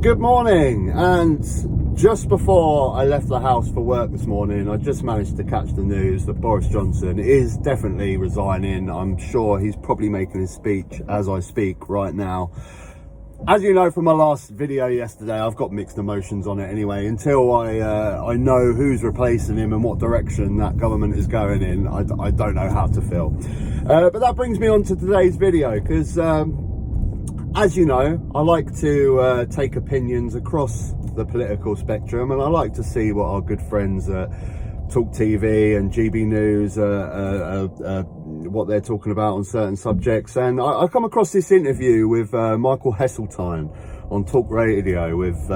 Good morning, and just before I left the house for work this morning, I just managed to catch the news that Boris Johnson is definitely resigning. I'm sure he's probably making his speech as I speak right now. As you know from my last video yesterday, I've got mixed emotions on it anyway. Until I know who's replacing him and what direction that government is going in, I don't know how to feel. But that brings me on to today's video, because as you know, I like to take opinions across the political spectrum, and I like to see what our good friends at Talk TV and GB News, what they're talking about on certain subjects. And I come across this interview with Lord Heseltine on Talk Radio with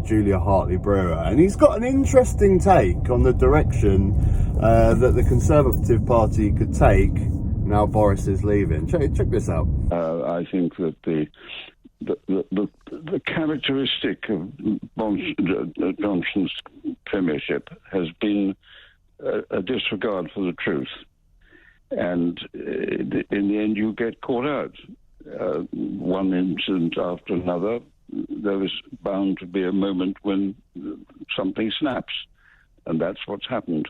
Julia Hartley brewer, and he's got an interesting take on the direction that the Conservative Party could take now Boris is leaving. Check this out. I think that the characteristic of Johnson's premiership has been a disregard for the truth, and in the end you get caught out. One incident after another, there is bound to be a moment when something snaps, and that's what's happened.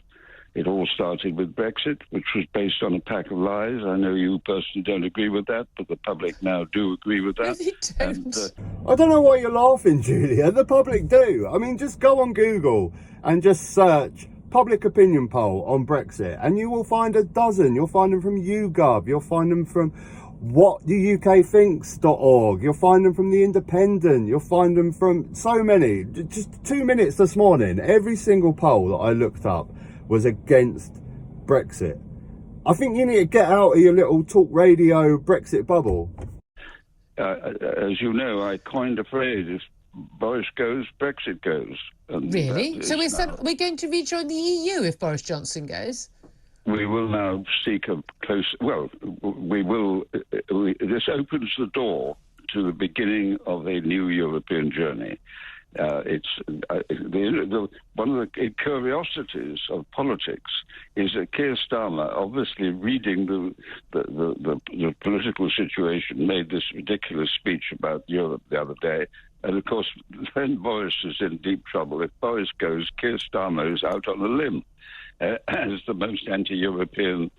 It all started with BREXIT, which was based on a pack of lies. I know you personally don't agree with that, but the public now do agree with that. No, they don't. And, I don't know why you're laughing, Julia. The public do. I mean, just go on Google and just search public opinion poll on Brexit, and you will find a dozen. You'll find them from YouGov. You'll find them from whattheUKthinks.org. You'll find them from The Independent. You'll find them from so many. Just 2 minutes this morning, every single poll that I looked up was against Brexit. I think you need to get out of your little Talk Radio Brexit bubble. as you know, I coined a phrase: if Boris goes, Brexit goes. And really? So we're going to rejoin the EU if Boris Johnson goes? We will now seek a close... Well, we will... this opens the door to the beginning of a new European journey. One of the curiosities of politics is that Keir Starmer, obviously reading the political situation, made this ridiculous speech about Europe the other day. And of course, then Boris is in deep trouble. If Boris goes, Keir Starmer is out on a limb as the most anti-European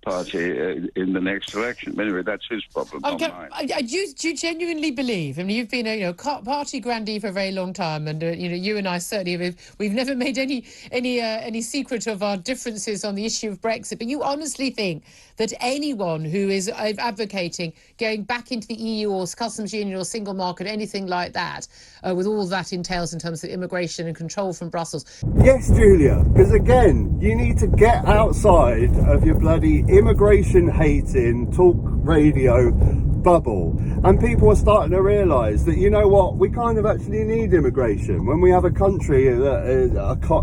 party in the next election. Anyway, that's his problem, not mine. Do you genuinely believe? I mean, you've been a party grandee for a very long time, and you and I certainly we've never made any secret of our differences on the issue of Brexit. But you honestly think that anyone who is advocating going back into the EU or customs union or single market, anything like that, with all that entails in terms of immigration and control from Brussels? Yes, Julia, because again, you need to get outside of your bloody immigration-hating Talk Radio bubble. And people are starting to realise that, you know what, we kind of actually need immigration. When we have a country that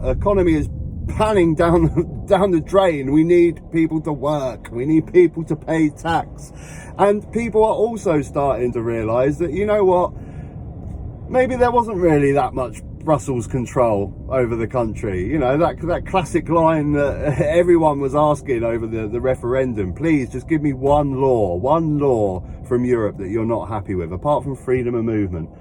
economy is panning down the drain, we need people to work, we need people to pay tax. And people are also starting to realise that, you know what, maybe there wasn't really that much Brussels control over the country. You know, that classic line that everyone was asking over the referendum: please just give me one law from Europe that you're not happy with, apart from freedom of movement.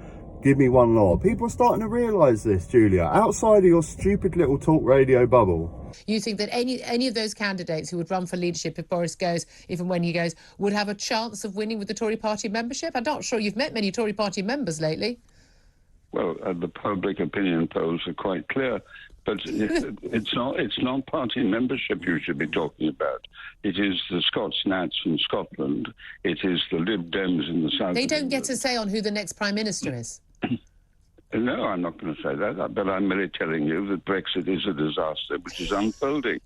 Give me one law. People are starting to realise this, Julia, outside of your stupid little Talk Radio bubble. You think that any of those candidates who would run for leadership if Boris goes, even when he goes, would have a chance of winning with the Tory party membership? I'm not sure you've met many Tory party members lately. Well, the public opinion polls are quite clear, but it's not party membership you should be talking about. It is the Scots Nats in Scotland. It is the Lib Dems in the south. They don't get to say on who the next Prime Minister is. No, I'm not going to say that, but I'm merely telling you that Brexit is a disaster which is unfolding.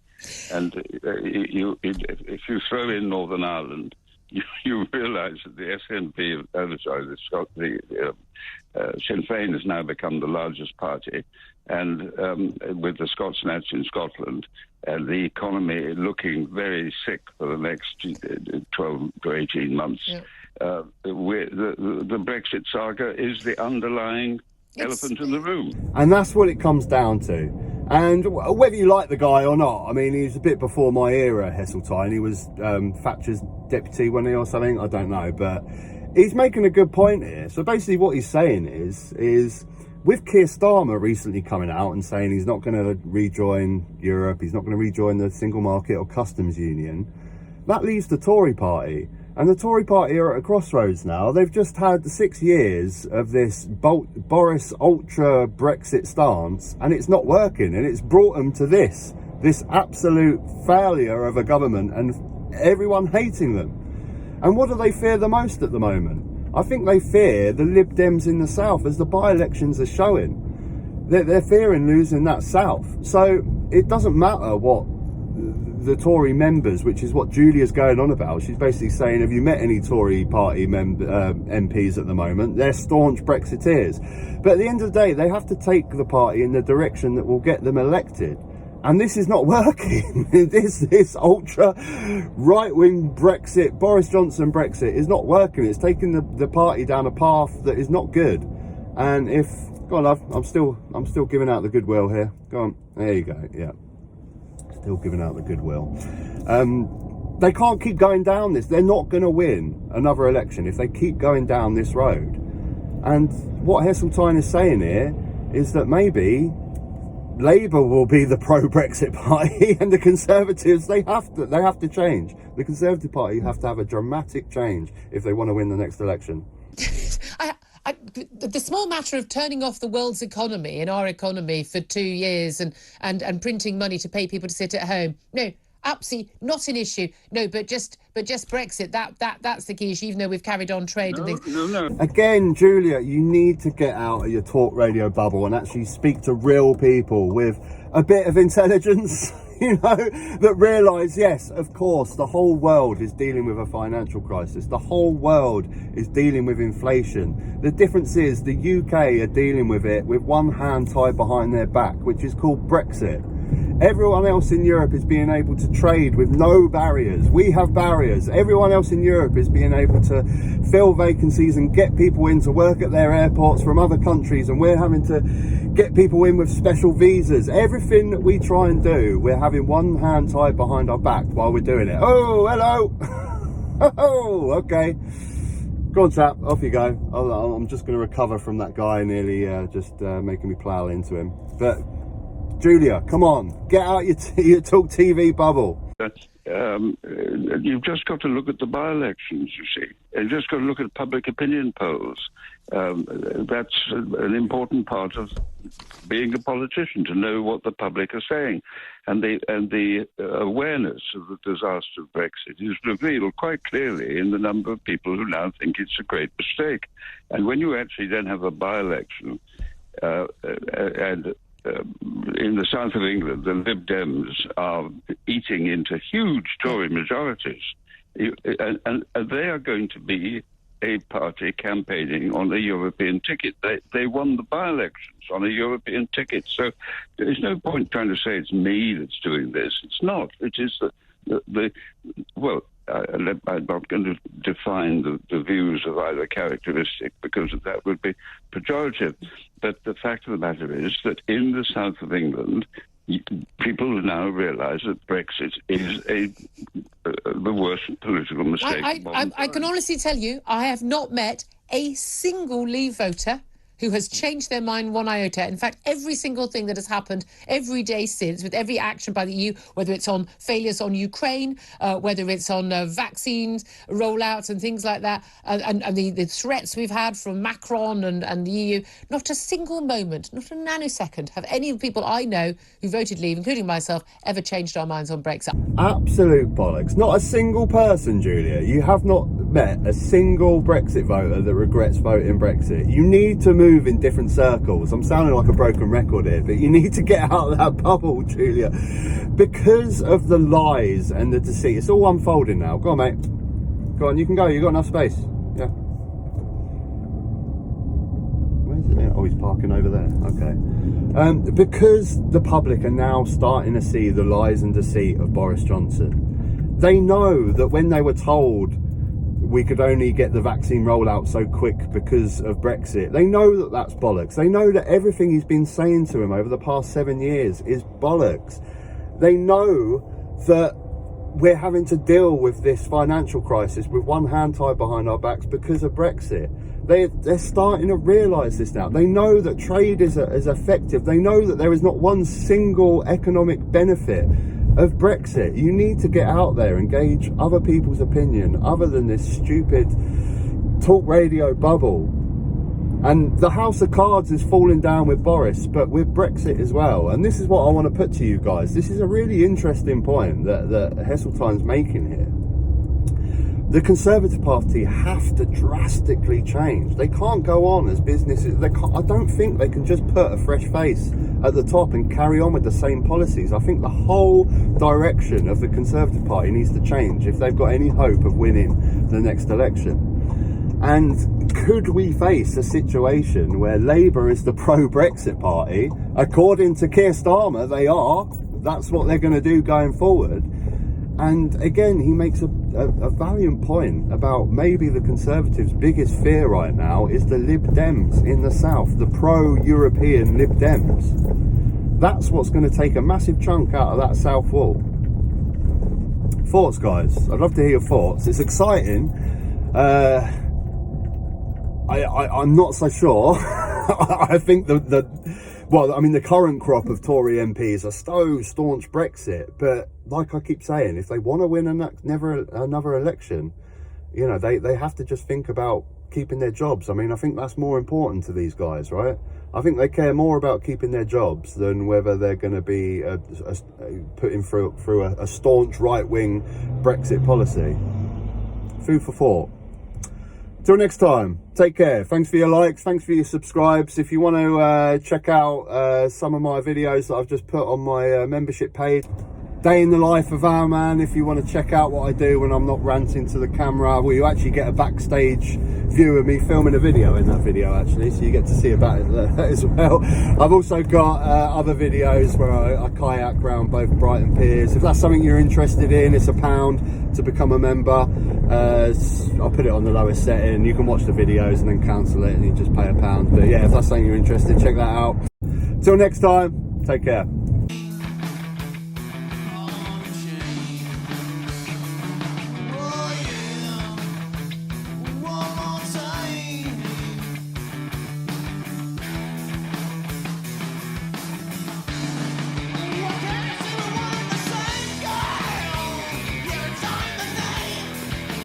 And if you throw in Northern Ireland, you realise that the SNP, Sinn Féin has now become the largest party, and with the Scots Nats in Scotland, and the economy looking very sick for the next 12 to 18 months. Yeah. The Brexit saga is the underlying elephant in the room. And that's what it comes down to. And whether you like the guy or not, I mean, he's a bit before my era, Heseltine. He was Thatcher's deputy, wasn't he, or something? I don't know. But he's making a good point here. So basically what he's saying is with Keir Starmer recently coming out and saying he's not going to rejoin Europe, he's not going to rejoin the single market or customs union, that leaves the Tory party. And the Tory party are at a crossroads now. They've just had 6 years of this Boris ultra Brexit stance, and it's not working. And it's brought them to this absolute failure of a government and everyone hating them. And what do they fear the most at the moment? I think they fear the Lib Dems in the south, as the by-elections are showing. They're fearing losing that south. So it doesn't matter what the Tory members, which is what Julia's going on about. She's basically saying, have you met any Tory party MPs at the moment? They're staunch Brexiteers. But at the end of the day, they have to take the party in the direction that will get them elected. And this is not working. this ultra right-wing Brexit, Boris Johnson Brexit, is not working. It's taking the party down a path that is not good. And go on, love, I'm still giving out the goodwill here. Go on, there you go. Yeah, still giving out the goodwill. They can't keep going down this. They're not going to win another election if they keep going down this road. And what Heseltine is saying here is that maybe Labour will be the pro-Brexit party, and the Conservatives, they have to change. The Conservative Party have to have a dramatic change if they want to win the next election. The small matter of turning off the world's economy and our economy for 2 years and printing money to pay people to sit at home, no, absolutely not an issue. No, but just Brexit, that's the key issue, even though we've carried on trade and things. No. Again, Julia, you need to get out of your talk radio bubble and actually speak to real people with a bit of intelligence, that realise, yes, of course, the whole world is dealing with a financial crisis. The whole world is dealing with inflation. The difference is the UK are dealing with it with one hand tied behind their back, which is called Brexit. Everyone else in Europe is being able to trade with no barriers. We have barriers. Everyone else in Europe is being able to fill vacancies and get people in to work at their airports from other countries, and we're having to get people in with special visas. Everything that we try and do, we're having one hand tied behind our back while we're doing it. Oh, hello. Oh, okay. Go on, chap. Off you go. I'm just going to recover from that guy nearly making me plough into him. But Julia, come on, get out your Talk TV bubble. You've just got to look at the by-elections, you see. You've just got to look at public opinion polls. That's an important part of being a politician, to know what the public are saying. And the awareness of the disaster of Brexit is revealed quite clearly in the number of people who now think it's a great mistake. And when you actually then have a by-election, in the south of England, the Lib Dems are eating into huge Tory majorities, and they are going to be a party campaigning on a European ticket. They won the by-elections on a European ticket, so there's no point trying to say it's me that's doing this. It's not. It is I'm not going to define the views of either characteristic, because that would be pejorative. But the fact of the matter is that in the south of England, people now realise that Brexit is the worst political mistake. I can honestly tell you, I have not met a single Leave voter who has changed their mind one iota. In fact, every single thing that has happened every day since, with every action by the EU, whether it's on failures on Ukraine, whether it's on vaccines rollouts and things like that, and the threats we've had from Macron and the EU, not a single moment, not a nanosecond, have any of the people I know who voted Leave, including myself, ever changed our minds on Brexit. Absolute bollocks. Not a single person, Julia. You have not met a single Brexit voter that regrets voting Brexit. You need to move in different circles. I'm sounding like a broken record here, but you need to get out of that bubble, Julia, because of the lies and the deceit. It's all unfolding now. Go on, mate. Go on, you can go. You've got enough space. Yeah. Where's it? Oh, he's parking over there. Okay. Because the public are now starting to see the lies and deceit of Boris Johnson. They know that when they were told we could only get the vaccine rollout so quick because of Brexit, they know that that's bollocks. They know that everything he's been saying to him over the past 7 years is bollocks. They know that we're having to deal with this financial crisis with one hand tied behind our backs because of Brexit. They're starting to realise this now. They know that trade is effective. They know that there is not one single economic benefit of Brexit. You need to get out there and gauge other people's opinion other than this stupid talk radio bubble. And the house of cards is falling down with Boris, but with Brexit as well. And this is what I want to put to you guys. This is a really interesting point that Heseltine's making here. The Conservative Party have to drastically change. They can't go on as businesses. I don't think they can just put a fresh face at the top and carry on with the same policies. I think the whole direction of the Conservative Party needs to change if they've got any hope of winning the next election. And could we face a situation where Labour is the pro-Brexit party? According to Keir Starmer, they are. That's what they're going to do going forward. And again, he makes a valiant point about maybe the Conservatives' biggest fear right now is the Lib Dems in the south, the pro-European Lib Dems. That's what's going to take a massive chunk out of that south wall. Thoughts, guys? I'd love to hear your thoughts. It's exciting. I'm not so sure. I think the current crop of Tory MPs are so staunch Brexit, but like I keep saying, if they want to win another election, you know, they have to just think about keeping their jobs. I mean, I think that's more important to these guys, right? I think they care more about keeping their jobs than whether they're going to be putting through a staunch right-wing Brexit policy. Food for thought. Till next time, take care. Thanks for your likes, thanks for your subscribes. If you want to check out some of my videos that I've just put on my membership page, Day in the Life of Our Man, if you want to check out what I do when I'm not ranting to the camera, well, you actually get a backstage view of me filming a video in that video, actually, so you get to see about it there as well. I've also got other videos where I kayak around both Brighton piers. If that's something you're interested in, it's £1 to become a member. I'll put it on the lowest setting. You can watch the videos and then cancel it and you just pay £1. But yeah, if that's something you're interested in, check that out. Till next time, take care.